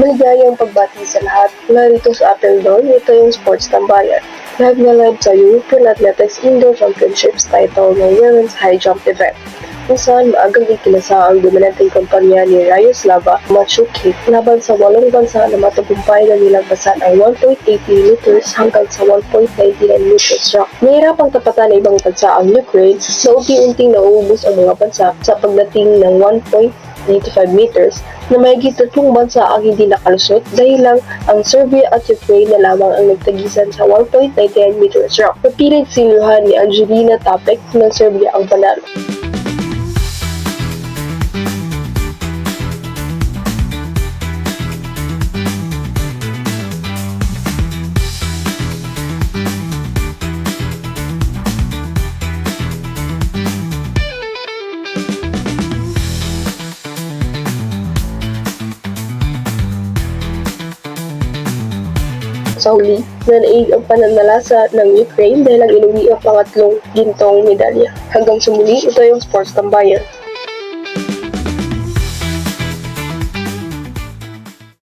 Maligayang pagbati sa lahat. Narito sa ating doon, ito yung Sports Tambayan. Live na live sa European Athletics Indoor Championships title ng Women's High Jump event, kung saan maagang ikinasa ang dominanteng kampanya ni Rayoslava Maciukic laban sa 8 bansa na matagumpay na nilagpasan ang 1.80 meters hanggang sa 1.99 meters drop. Nahirapang tapatan ng ibang bansa ang Ukraine na unti-unting nauubos ang mga bansa sa pagdating ng 1.85 meters na mahigit 3 bansa ang hindi nakalusot dahil lang ang Serbia at Ukraine na lamang ang nagtagisan sa 1.99 meters drop. Napilit siluhan ni Angelina Tapek ng Serbia ang panalo. Sa huli, nanaig ang pananalasa ng Ukraine dahil ang inuwi ang pangatlong gintong medalya. Hanggang sa muli, ito yung Sports Tambayan.